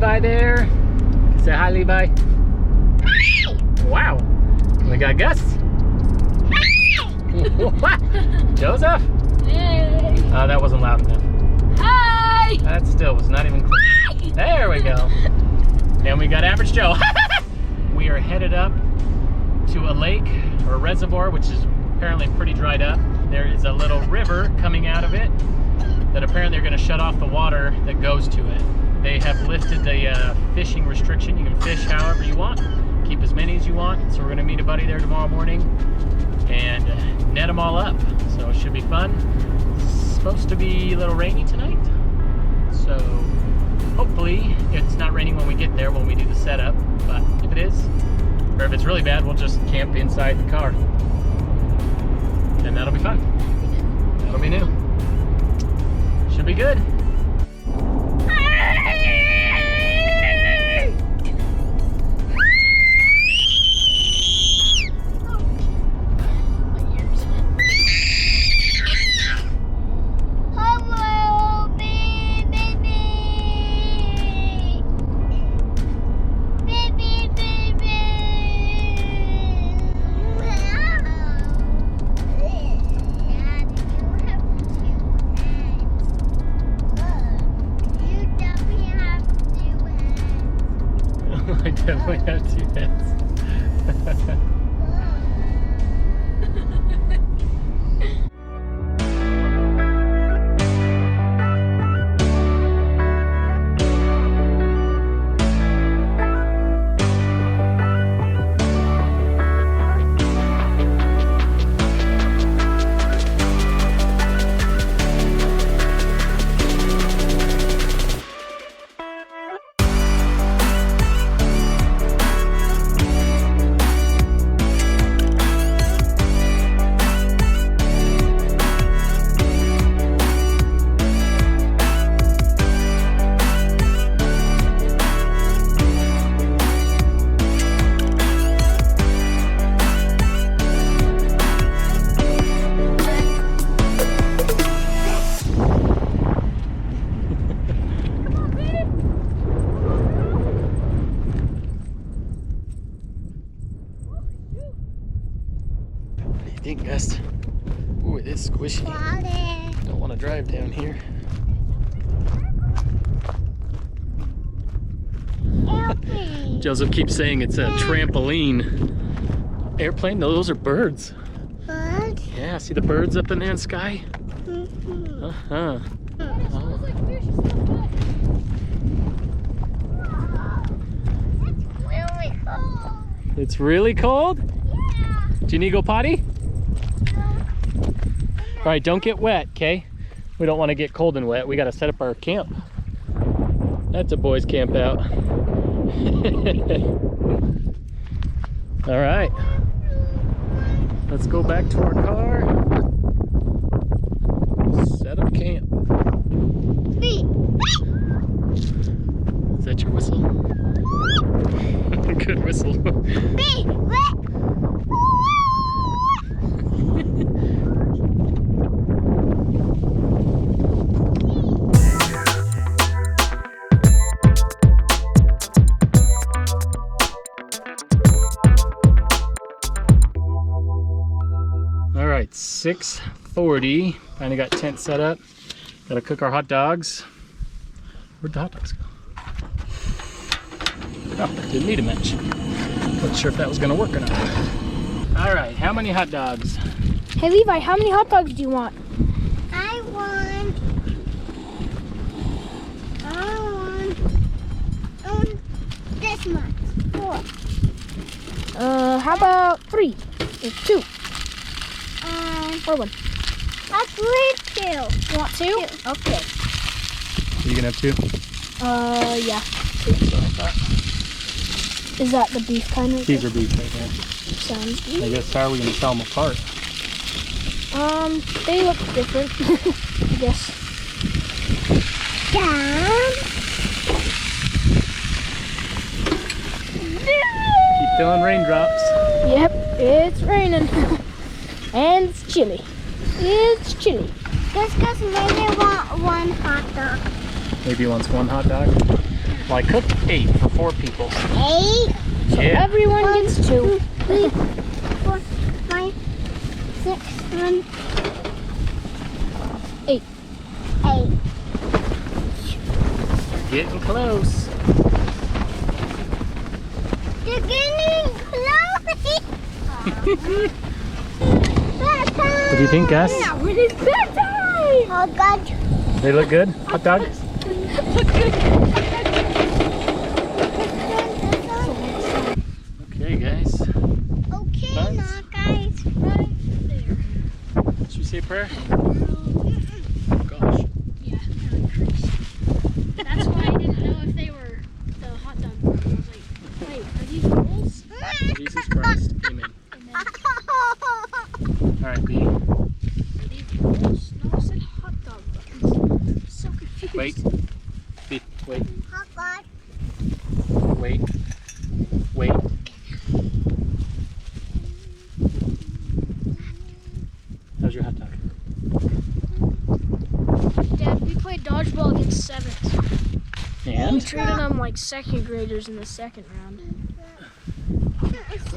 Levi there. Say hi, Levi. Hi. Wow. We got Gus. What? Joseph? Hey. Oh, that wasn't loud enough. Hi. That still was not even close. There we go. And we got Average Joe. We are headed up to a lake or a reservoir, which is apparently pretty dried up. There is a little river coming out of it that apparently they're going to shut off the water that goes to it. They have lifted the fishing restriction. You can fish however you want, keep as many as you want. So we're going to meet a buddy there tomorrow morning and net them all up. So it should be fun. It's supposed to be a little rainy tonight. So hopefully it's not raining when we get there, when we do the setup. But if it is, or if it's really bad, we'll just camp inside the car. And that'll be fun. That'll be new. Should be good. I definitely have two heads. Think, Gus? Ooh, it is squishy. Don't want to drive down here. Airplane. Joseph keeps saying it's a trampoline. Airplane? No, those are birds. Birds? Yeah, see the birds up in there in the sky? Mm-hmm. Uh-huh. It's really cold? Yeah. Do you need to go potty? All right, don't get wet, okay? We don't want to get cold and wet. We got to set up our camp. That's a boys' camp out. All right. Let's go back to our car. Set up camp. Is that your whistle? Good whistle. All right, 6:40. Finally got tent set up. Gotta cook our hot dogs. Where'd the hot dogs go? Oh, didn't need a match. Wasn't sure if that was gonna work or not. All right, how many hot dogs? Hey Levi, how many hot dogs do you want? I want this much. 4. How about 3 or 2 or 1? I'll leave 2. You want 2? Okay. You gonna have 2? Yeah. That's what I thought. Is that the beef kind of? These are beef right here. Sounds good. I guess how are we gonna tell them apart? They look different, I guess. Dad. Keep feeling raindrops. Yep, it's raining. And it's chilly. It's chilly. Just because maybe I want 1 hot dog. Maybe he wants 1 hot dog. Well, I cooked 8 for 4 people. 8. So Yeah. everyone gets 2. 3, 4, 5, 6, 7, 8. 8. Getting close. You're getting close. What do you think, Gus? Yeah, when it's bedtime! Oh God. They look good? Hot dog? Okay, guys. Okay, Buns? now guys, right there. Should we say a prayer? Oh, gosh. Yeah, really crazy. That's why I didn't know if they were the hot dog rolls. I was like, wait, are these rolls? Jesus Christ. Amen. And then, All right, B. are these rolls? No, it said hot dog buns. I'm so confused. Wait. B. Wait. Oh God. Wait. Wait. How's your hot dog? Dad, we played dodgeball against 7th. We And? treated them like 2nd graders in the 2nd round.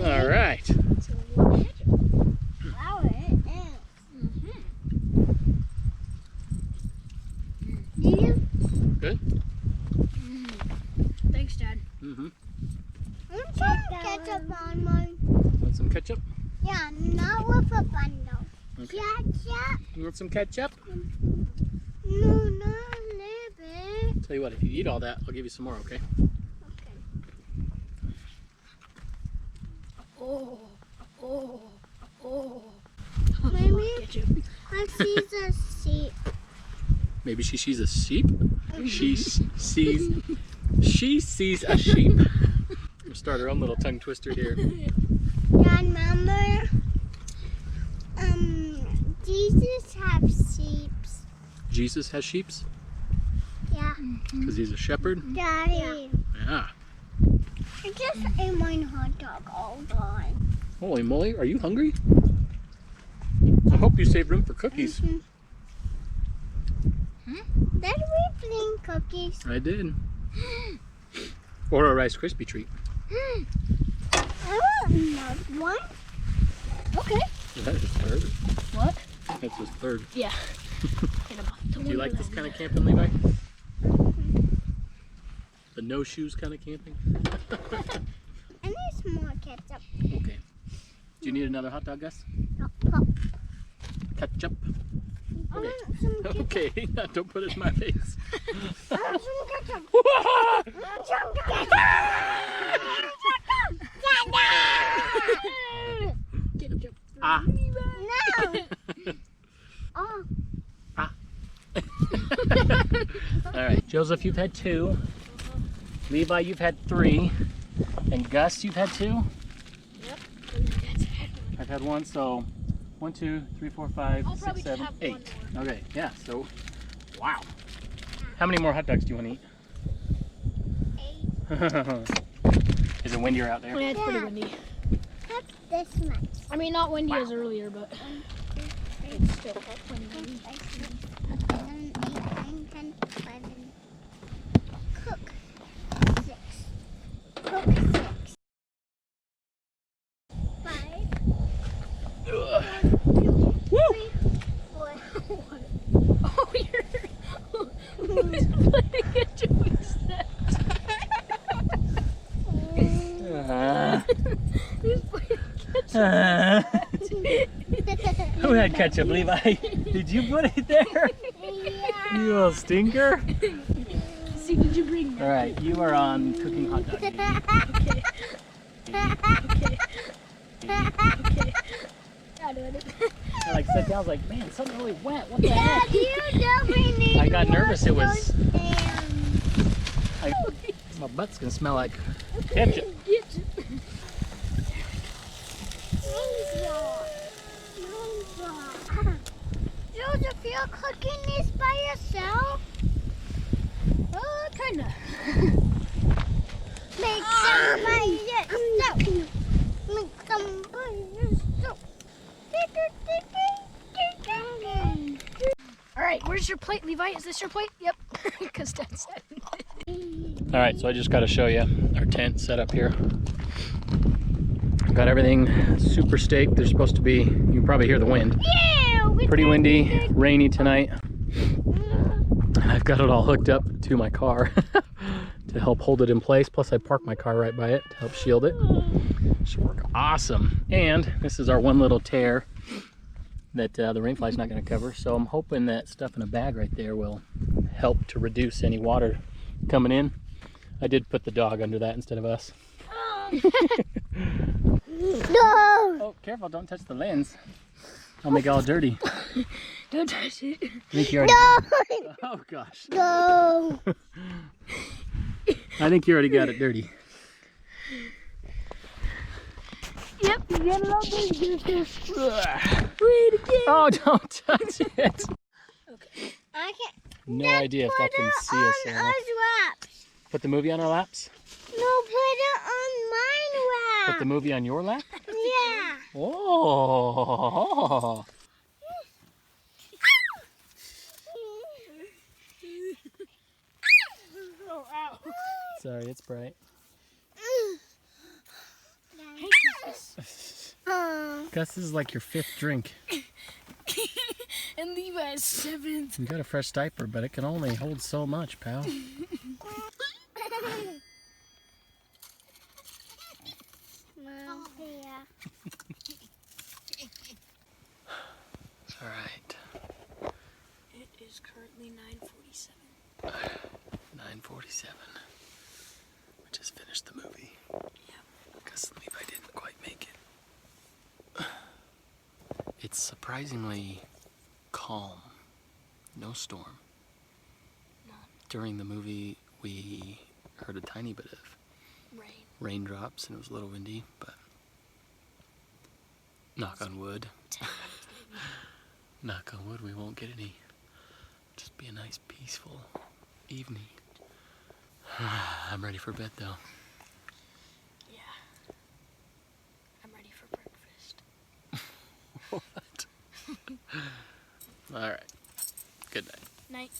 All right. So we'll catch 'em. Wow, it is. Good? Thanks, Dad. Mm-hmm. I'm trying to catch up on mine. Want some ketchup? Yeah, not with a bundle. Okay. Yeah. You want some ketchup? No, not a little bit. Tell you what, if you eat all that, I'll give you some more, okay? Oh. Maybe Get you. I see the sheep. Maybe she sees a sheep? She sees a sheep. We'll start our own little tongue twister here. Yeah, remember? Jesus have sheep. Jesus has sheeps? Yeah. Because he's a shepherd? Daddy. Yeah. I just ate my hot dog all the time. Holy moly, are you hungry? I hope you save room for cookies. Did we bring cookies? I did. Or a Rice Krispie treat. I want another one. Okay. That's his third. What? That's his third. Yeah. Do you like this kind of camping, Levi? The no shoes kind of camping? I need some more ketchup. Okay. Do you need another hot dog, Gus? Pop. Ketchup? I Okay. want some ketchup. Okay, don't put it in my face. I want some ketchup. I want some ketchup. Ah. No. Oh. All right, Joseph, you've had 2. Levi, you've had 3. And Gus, you've had 2? Yep. I've had 1, so 1, 2, 3, 4, 5, I'll 6, probably 7, have 8. one more. Okay, yeah, so, wow. How many more hot dogs do you want to eat? Is it windier out there? Yeah, it's pretty Yeah. windy. That's this much. I mean, not windy as earlier, but it's still windy. 7, 8, 9, 10, 11. Cook 6. Cook 6. 5. 4, 3, 4. Oh, you're who's playing a joke set? Who's playing Who had ketchup, Levi? Did you put it there? Yeah. You little stinker. See, did you bring that? All right, you are on cooking hot dogs. Okay. I do it. I like sat down, I was like, man, something really wet. What the heck? Dad, you definitely need I got nervous. It was. those hands. My butt's gonna smell like ketchup. Joseph, you're cooking this by yourself? Kinda. Make some by yourself. Make some by yourself. All right, where's your plate, Levi? Is this your plate? Yep. Because Dad said. All right, so I just got to show you our tent set up here. Got everything super staked. There's supposed to be, you can probably hear the wind. Yeah, Pretty windy, rainy tonight. I've got it all hooked up to my car to help hold it in place. Plus I parked my car right by it to help shield it. Should work awesome. And this is our one little tear that the rainfly's not going to cover. So I'm hoping that stuff in a bag right there will help to reduce any water coming in. I did put the dog under that instead of us. No. Oh, careful, don't touch the lens. I'll make it all dirty. Don't touch it. I think you already... No. Oh gosh. No. I think you already got it dirty. Yep, you got it all dirty. Oh, don't touch it. Okay. I can't. No Dad, idea if that put can it see us on or not. us laps. Put the movie on our laps? No, put it on mine Put lap. the movie on your lap? Yeah. Oh. Sorry, it's bright. Hey, Gus. Gus, this is like your 5th drink. And Levi's 7th. You got a fresh diaper, but it can only hold so much, pal. All right. It is currently 9:47. 9:47. We just finished the movie. Yeah. Gus and Levi didn't quite make it. It's surprisingly calm. No storm. None. During the movie, we heard a tiny bit of raindrops and it was a little windy, but knock on wood. Knock on wood, we won't get any. Just be a nice, peaceful evening. I'm ready for bed though. Yeah. I'm ready for breakfast. What? All right. Good night. Night.